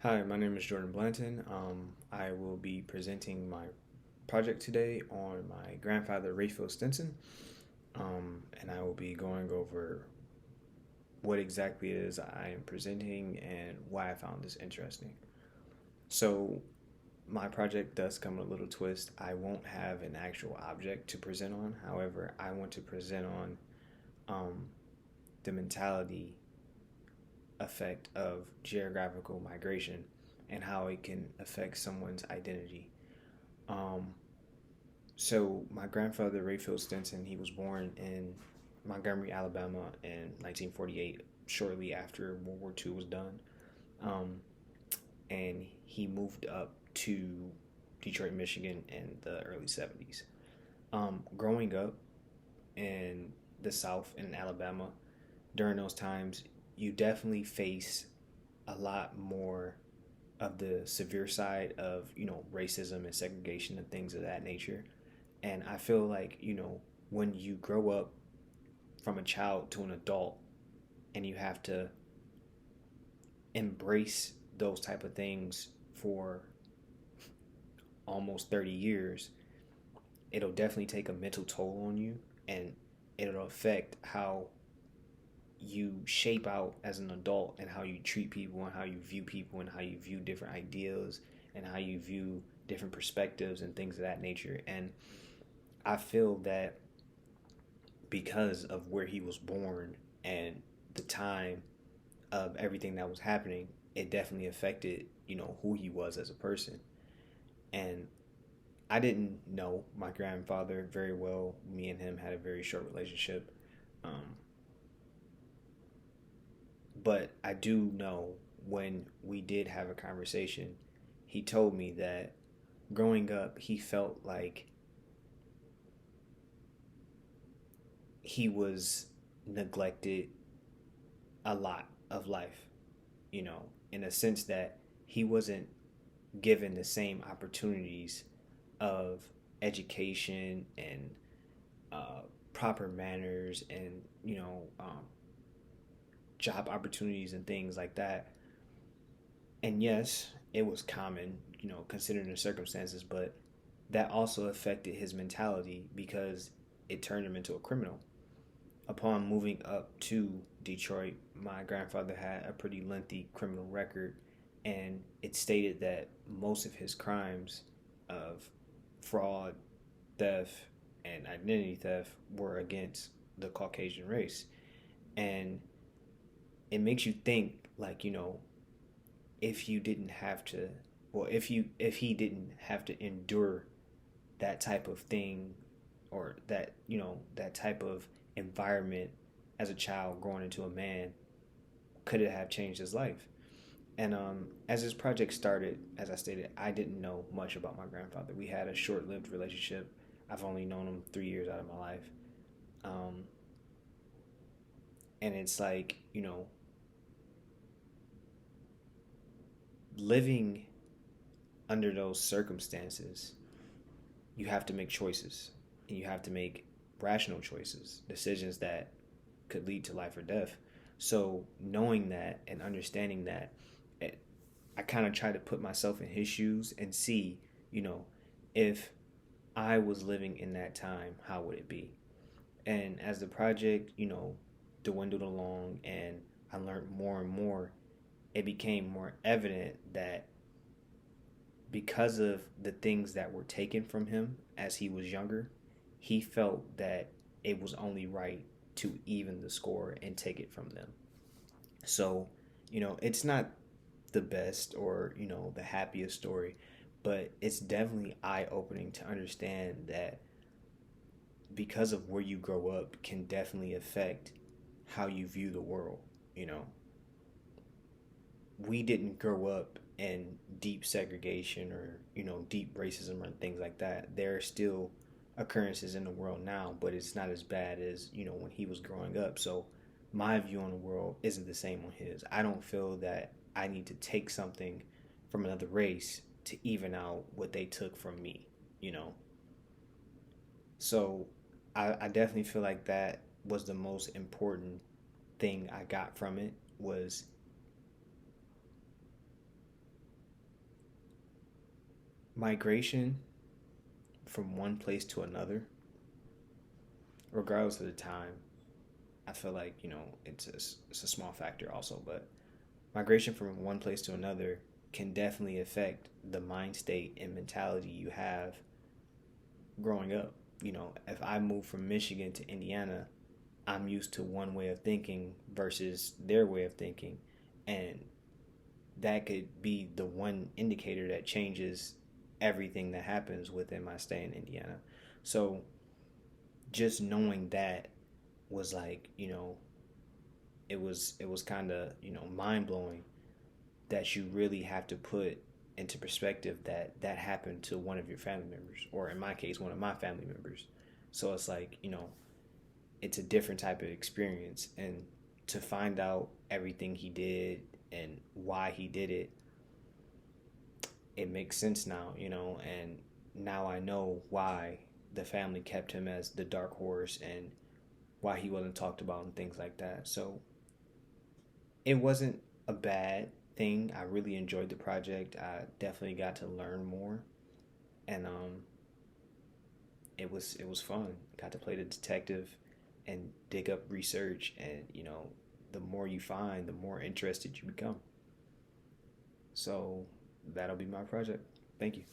Hi, my name is Jordan Blanton. I will be presenting my project today on my grandfather, Rayfield Stinson, and I will be going over what exactly it is I am presenting and why I found this interesting. So, my project does come with a little twist. I won't have an actual object to present on. However, I want to present on um, the mentality effect of geographical migration and how it can affect someone's identity. Um, so my grandfather, Rayfield Stinson, he was born in Montgomery, Alabama in 1948, shortly after World War II was done. Um, and he moved up to Detroit, Michigan in the early 70s. Growing up in the South in Alabama during those times, you definitely face a lot more of the severe side of racism and segregation and things of that nature. And I feel like when you grow up from a child to an adult and you have to embrace those type of things for almost 30 years, it'll definitely take a mental toll on you, and it'll affect how you shape out as an adult and how you treat people and how you view people and how you view different ideas and how you view different perspectives and things of that nature. And I feel that because of where he was born and the time of everything that was happening, it definitely affected, who he was as a person. And I didn't know my grandfather very well. Me and him had a very short relationship. Um, but I do know when we did have a conversation, he told me that growing up, he felt like he was neglected a lot of life, in a sense that he wasn't given the same opportunities of education and uh, proper manners and, job opportunities and things like that. And yes, it was common, considering the circumstances, but that also affected his mentality because it turned him into a criminal. Upon moving up to Detroit, my grandfather had a pretty lengthy criminal record, and it stated that most of his crimes of fraud, theft, and identity theft were against the Caucasian race. And it makes you think, like, if you didn't have to, well, if he didn't have to endure that type of thing, or that that type of environment as a child growing into a man, could it have changed his life? And as this project started, as I stated, I didn't know much about my grandfather. We had a short-lived relationship. I've only known him 3 years out of my life. um, and it's like, living under those circumstances, you have to make choices, and you have to make rational choices, decisions that could lead to life or death. So knowing that and understanding that, it, I kind of try to put myself in his shoes and see, you know, if I was living in that time, how would it be? And as the project, dwindled along and I learned more and more, it became more evident that because of the things that were taken from him as he was younger, he felt that it was only right to even the score and take it from them. So, it's not the best or, the happiest story, but it's definitely eye opening to understand that because of where you grow up can definitely affect how you view the world. You know, we didn't grow up in deep segregation or deep racism or things like that. There are still occurrences in the world now, but it's not as bad as when he was growing up. So my view on the world isn't the same on his. I don't feel that I need to take something from another race to even out what they took from me. you know so I definitely feel like that was the most important thing I got from it, was migration from one place to another, regardless of the time, I feel like, it's a small factor also, but migration from one place to another can definitely affect the mind state and mentality you have growing up. If I move from Michigan to Indiana, I'm used to one way of thinking versus their way of thinking. And that could be the one indicator that changes everything that happens within my stay in Indiana. So just knowing that was like, it was kind of, mind blowing that you really have to put into perspective that that happened to one of your family members, or in my case, one of my family members. So it's like, it's a different type of experience. And to find out everything he did and why he did it, it makes sense now, and now I know why the family kept him as the dark horse and why he wasn't talked about and things like that. So it wasn't a bad thing. I really enjoyed the project. I definitely got to learn more, and it was fun. Got to play the detective and dig up research, and the more you find, the more interested you become. So that'll be my project. Thank you.